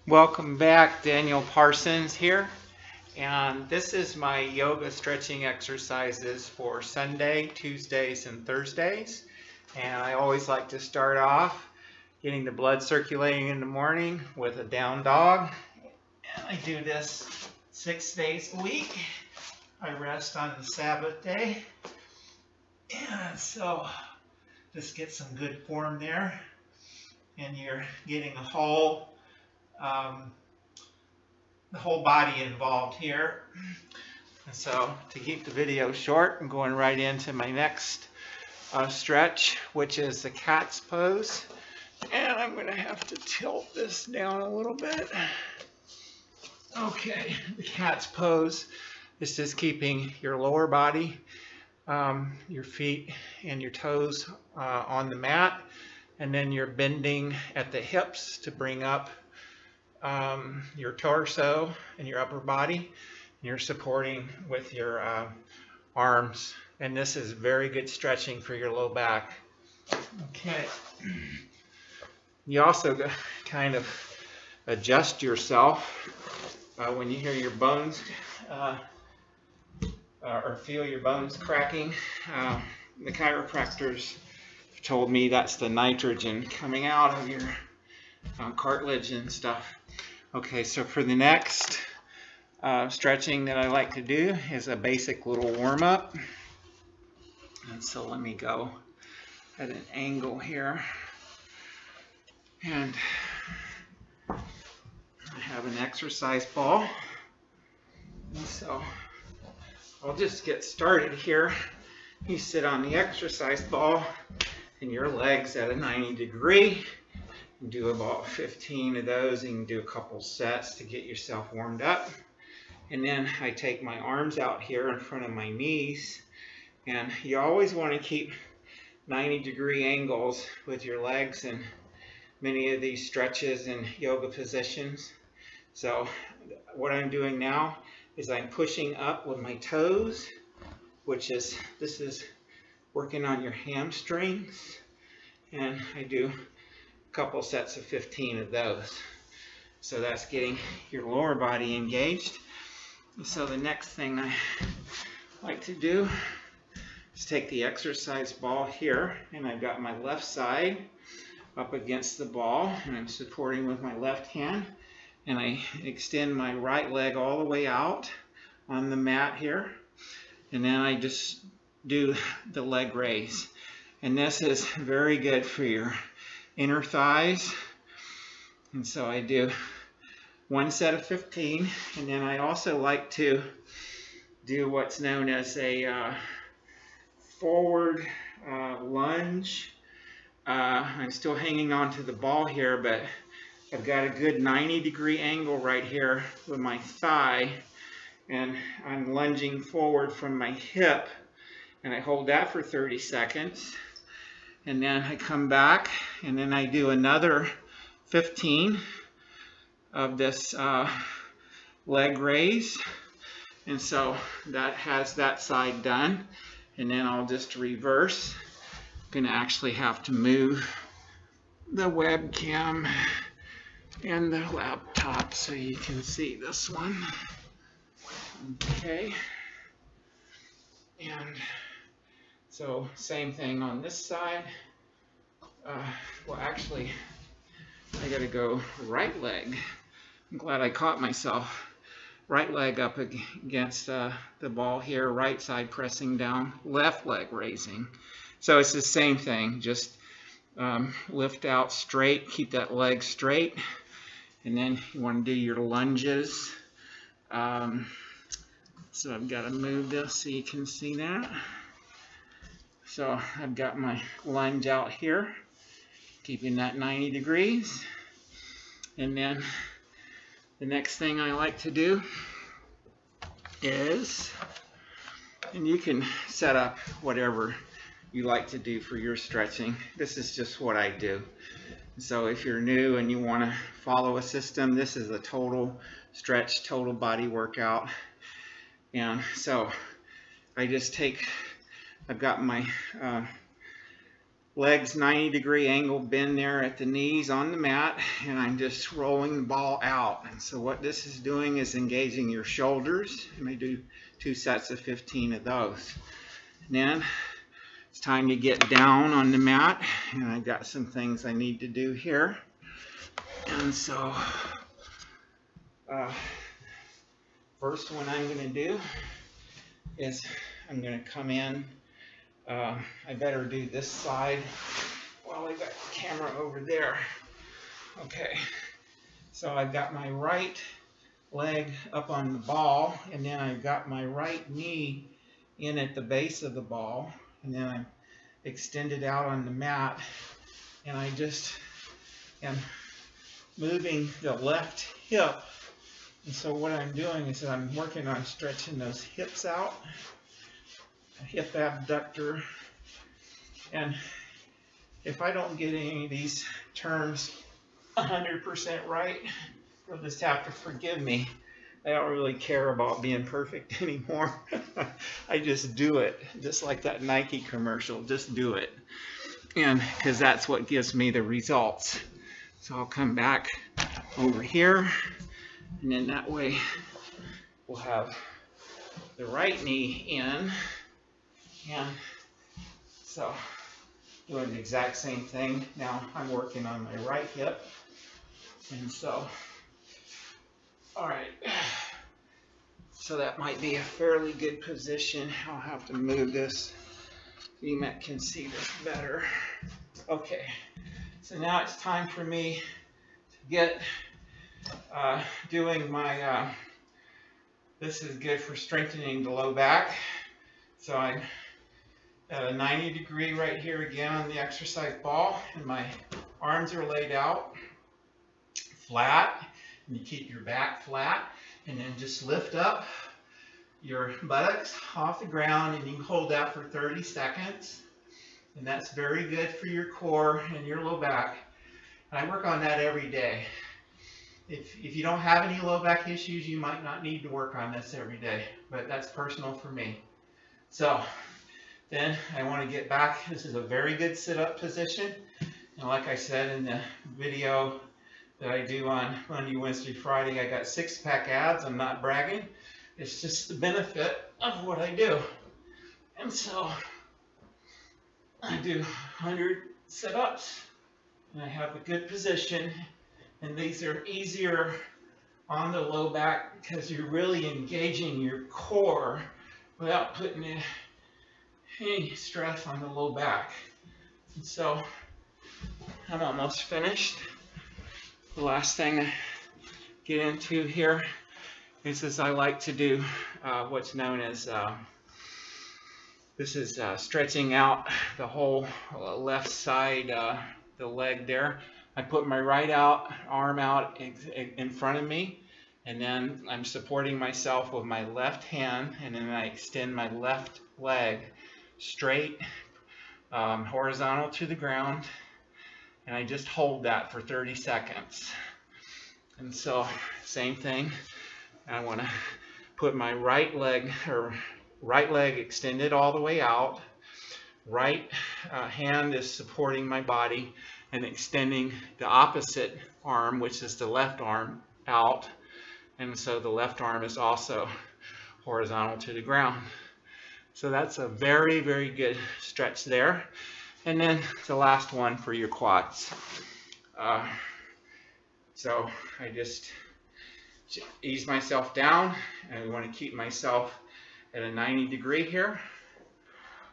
Welcome back, Daniel Parsons here, and this is my yoga stretching exercises for Sunday, Tuesdays, and Thursdays. And I always like to start off getting the blood circulating in the morning with a down dog. And I do this 6 days a week. I rest on the Sabbath day. And so just get some good form there. And you're getting the whole body involved here. And so to keep the video short, I'm going right into my next stretch, which is the cat's pose. And I'm going to have to tilt this down a little bit. Okay, the cat's pose is just keeping your lower body, your feet and your toes on the mat, and then you're bending at the hips to bring up your torso and your upper body, and you're supporting with your arms, and this is very good stretching for your low back. Okay, you also kind of adjust yourself when you hear your bones or feel your bones cracking. The chiropractors told me that's the nitrogen coming out of your cartilage and stuff. Okay, so for the next stretching that I like to do is a basic little warm-up. And so let me go at an angle here. And I have an exercise ball. And so I'll just get started here. You sit on the exercise ball and your legs at a 90 degree. Do about 15 of those. You can do a couple sets to get yourself warmed up. And then I take my arms out here in front of my knees. And you always want to keep 90 degree angles with your legs in many of these stretches and yoga positions. So what I'm doing now is I'm pushing up with my toes, this is working on your hamstrings. And I do couple sets of 15 of those. So that's getting your lower body engaged. So the next thing I like to do is take the exercise ball here, and I've got my left side up against the ball, and I'm supporting with my left hand, and I extend my right leg all the way out on the mat here, and then I just do the leg raise. And this is very good for your inner thighs. And so I do one set of 15, and then I also like to do what's known as a forward lunge. I'm still hanging on to the ball here, but I've got a good 90 degree angle right here with my thigh, and I'm lunging forward from my hip, and I hold that for 30 seconds. And then I come back, and then I do another 15 of this leg raise. And so that has that side done. And then I'll just reverse. I'm gonna actually have to move the webcam and the laptop so you can see this one. Okay. And so same thing on this side. Well, actually, I gotta go right leg. I'm glad I caught myself. Right leg up against the ball here, right side pressing down, left leg raising. So it's the same thing, just lift out straight, keep that leg straight, and then you want to do your lunges. So I've got to move this so you can see that. So I've got my lunge out here, keeping that 90 degrees. And then the next thing I like to do is, and you can set up whatever you like to do for your stretching. This is just what I do. So if you're new and you want to follow a system, this is a total stretch, total body workout. And so I just take, I've got my legs 90-degree angle bend there at the knees on the mat, and I'm just rolling the ball out. And so what this is doing is engaging your shoulders, and I do 2 sets of 15 of those. And then it's time to get down on the mat, and I've got some things I need to do here. And so first one I'm going to do is I'm going to come in. I better do this side while I got the camera over there. Okay, so I've got my right leg up on the ball, and then I've got my right knee in at the base of the ball, and then I'm extended out on the mat, and I just am moving the left hip. And so what I'm doing is I'm working on stretching those hips out, hip abductor. And if I don't get any of these terms 100% right, you'll just have to forgive me. I don't really care about being perfect anymore. I just do it, just like that Nike commercial, just do it. And because that's what gives me the results. So I'll come back over here, and then that way we'll have the right knee in. And so doing the exact same thing. Now I'm working on my right hip. And so, all right. So that might be a fairly good position. I'll have to move this so you can see this better. Okay. So now it's time for me to get doing my, this is good for strengthening the low back. So I'm at a 90-degree right here again on the exercise ball, and my arms are laid out flat, and you keep your back flat, and then just lift up your buttocks off the ground, and you can hold that for 30 seconds. And that's very good for your core and your low back. And I work on that every day. If you don't have any low back issues, you might not need to work on this every day, but that's personal for me. So then I want to get back. This is a very good sit-up position. And like I said in the video that I do on Monday, Wednesday, Friday, I got 6-pack abs. I'm not bragging. It's just the benefit of what I do. And so I do 100 sit-ups, and I have a good position, and these are easier on the low back because you're really engaging your core without putting any stress on the low back. And so I'm almost finished. The last thing I get into here is I like to do what's known as this is stretching out the whole left side, the leg there. I put my right arm out in front of me, and then I'm supporting myself with my left hand, and then I extend my left leg straight, horizontal to the ground, and I just hold that for 30 seconds. And so, same thing. I want to put my right leg extended all the way out. Right hand is supporting my body and extending the opposite arm, which is the left arm, out. And so the left arm is also horizontal to the ground. So that's a very, very good stretch there. And then the last one for your quads. So I just ease myself down, and I want to keep myself at a 90-degree here.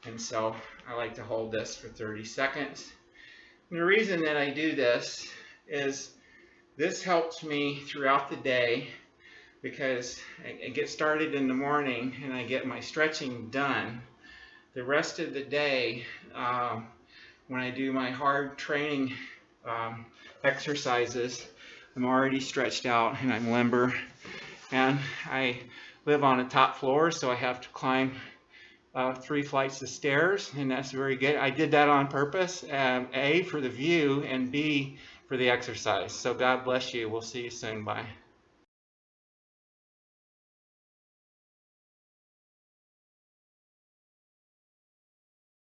And so I like to hold this for 30 seconds. And the reason that I do this is this helps me throughout the day, because I get started in the morning and I get my stretching done. The rest of the day, when I do my hard training exercises, I'm already stretched out and I'm limber. And I live on a top floor, so I have to climb 3 flights of stairs, and that's very good. I did that on purpose, A, for the view, and B, for the exercise. So God bless you. We'll see you soon. Bye.